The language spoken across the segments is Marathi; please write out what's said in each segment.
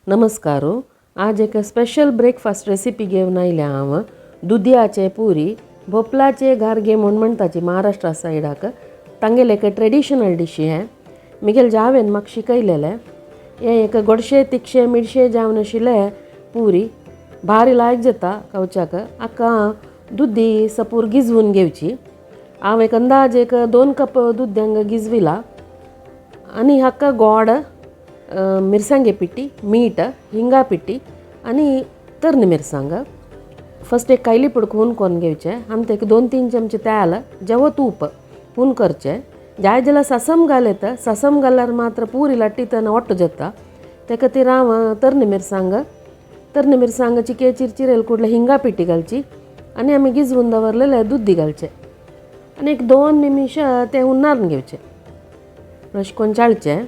नमस्कार. आज एक स्पेशल ब्रेकफास्ट रेसिपी घेऊन आयल्या हांव. दुदयाचे पुरी भोपळाचे गारगे म्हूण म्हणटाची महाराष्ट्रा सायडाक. तांगेले एक ट्रेडिशनल डिश हे. मिगेल जावेन म्हाका शिकयलेले. हे एक गोडशे तिखशे मिडशे जावन आशिल्ले पुरी भारी लायक जाता खावच्याक. हाका दुदी सपूर गिजवून घेवची. हांव एक अंदाज 2 कप दुद्यांक गिजविला आनी हाका गोड मिरसांगे पिठी मीठ हिंगा पिठी आनी तर्ण मिरसांग फस्ट एक कायली पुडक हून करून घेवचे आनी तेका 2-3 चमचे तेल जेवो तूप हून करचे. जाय जाल्यार ससम घालत. ससम घाल्यार मात्र पुरी लाट्टीतना ओट्ट जाता. ते खातीर हांव तर्ण मिरसांग चिके चिरचिरेल कुडले हिंगा पिठी घालची आनी आमी गिजवून दवरलेले दुदी घालचे आनी एक 2 निमिश ते हुन्नारून घेवचे. अशें करून चाळचे.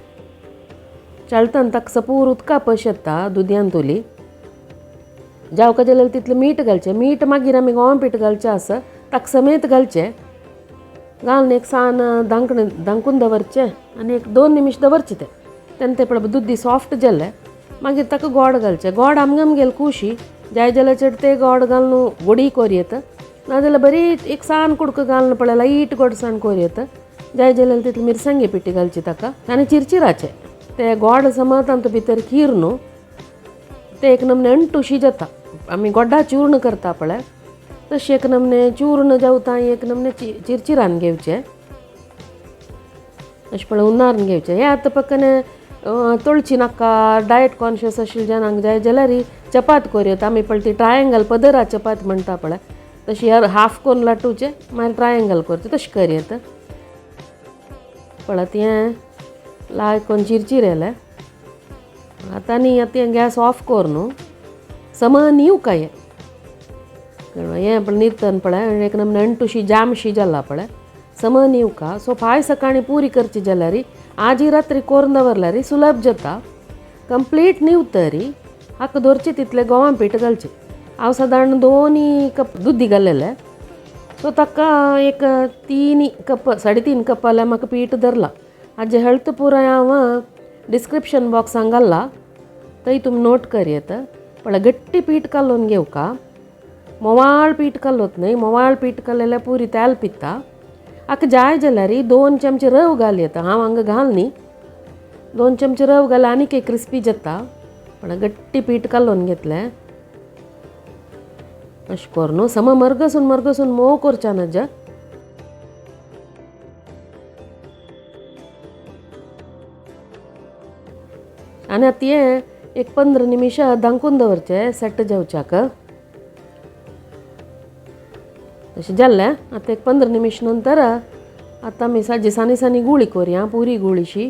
चाळतना ताका सपूर उदका पश येता दुदयान तोली. जावका जाल्यार तितलें मीठ घालचें. मीठ मागीर आमी गोवा पीठ घालचें आसा ताका समेत घालचें. घालून एक सान दांकून दवरचें आनी एक 2 निमिश दवरचें तें. तेन्ना तें पळय दुदी सॉफ्ट जालें मागीर ताका गोड घालचें. गोड आमगेल खुशी जाय जाल्यार चड तें गोड घालून गोडी कोरयेत. नाजाल्यार बरी एक सान कुडको घालून पळय लायट गोडसाण कोरयेत. जाय जाल्यार तितली मिरसांगे पिठी घालची ताका आनी चिरचिराचें. ते गोड समत आमचे भितर खीर न्हू ते एक नमने अंटुशी जाता. आमी गोड्डा चूर्ण करता पळय तशें एक नमने चूर्ण जावता एक नमने चिरचिरान घेवचें. अशें पळय हुन्नारून घेवचें. हे आतां पक्कन तळची नाका डायट कॉन्शियस आशिल्ल्या जाणांक जाय जाल्यार चपात कोरयत. आमी पळय ती ट्रायंगल पदरा चपात म्हणटा पळय तशी हाफ करून लाटूचें मागीर ट्रायंगल करचें तशें करयत. पळय तें लायक करून चिरचिरेलें. आतां तें गॅस ऑफ कर न्हू. सम नीव काय हें पळय न्हिदतना पळय एक नमने अंटुशी जामशी जाला पळय सम नीव का. सो फाय सकाळीं पुरी करची जाल्यार आज रात्री कोरून दवरल्यार सुलभ जाता. कंप्लीट नीव तरी हाका धरचें तितलें गोवा पीठ घालचें. हांव सादारण 2 कप दुदी घाल्लेलें. सो ताका एक 3 कप 3.5 कप जाल्यार म्हाका पीठ धरला. हाजे हेल्थ पुराय हांव डिस्क्रिप्शन बॉक्सांत घाला थंय तुमी नोट करयेत. पळय गट्टी पीठ कालोवन घेवका. मोवाळ पीठ कालोत न्हय. मोवाळ पीठ काडलेल्या पुरी तेल पिता. हाका जाय जाल्यार 2 चमचे रव घाल येता. हांव हांगा घाल न्ही. 2 चमचे रव घाल आनीक एक क्रिस्पी जाता. पळय गट्टी पीठ कालोवन घेतलें. अशें कर न्हू. सम मरगसून मोव करचें नज. आनी आतां हें एक 15 निमिश दांकून दवरचें सेट जावच्याक. तशें जाल्लें. आतां एक 15 निमिश नंतर आतां आमी सानी गुळी कोरया. पुरी गुळीशी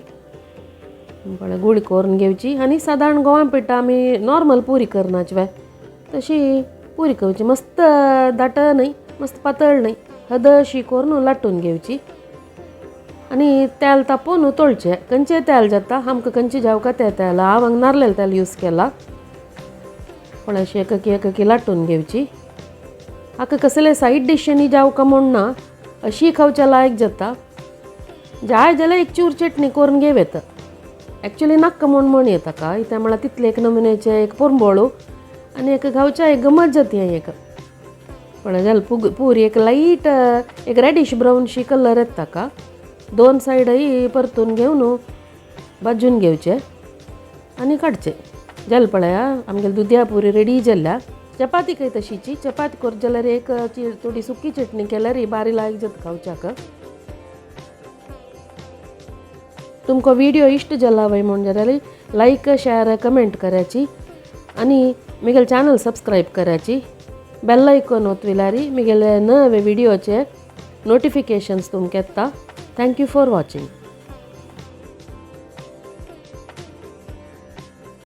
पळय गुळी करून घेवची आनी सादारण गोवा पीठ आमी नॉर्मल पुरी करनाचे तशी पुरी करची. मस्त दाट न्हय मस्त पातळ न्हय हदशी करून लाटून घेवची आनी तेल तापोवन तळचें. खंयचें तेल जाता आमकां खंयचें जावका तें तेल. हांव हांगा नारलेलें तेल यूज केला. पळय अशी एककी लाटून घेवची. हाका कसले सायड डिशनी जावका म्हूण ना अशी खावच्या लायक जाता. जाय जाल्यार एक चूर चटणी करून घेवत. एक्चुली नाका म्हूण येता का त्या म्हळ्यार तितले एक नमुन्याचें एक पोरबोळू आनी एक गांवच्या एक गमत जाती एक. पळय जाल्यार पुरी एक लायट एक रेडीश ब्रावनशी कलर येता ताका. 2 सायडय परतून घेवन भाजून घेवचे आनी काडचे. जालें पळय आमगेली दुदया पुरी रेडी जाल्या. चपाती खंय तशीची चपाती कर जाल्यार एक थोडी सुकी चटणी केल्यार बारी लायक जाता खावच्याक. तुमकां विडियो इश्ट जाला वय म्हण जाल्यार लायक शेअर कमेंट कराची आनी मिगेल चॅनल सब्सक्राइब कराची. बेल आयकॉन ओतविल्यार मिगेले नवे विडियोचे नोटिफिकेशन्स तुमकां येता. Thank you for watching.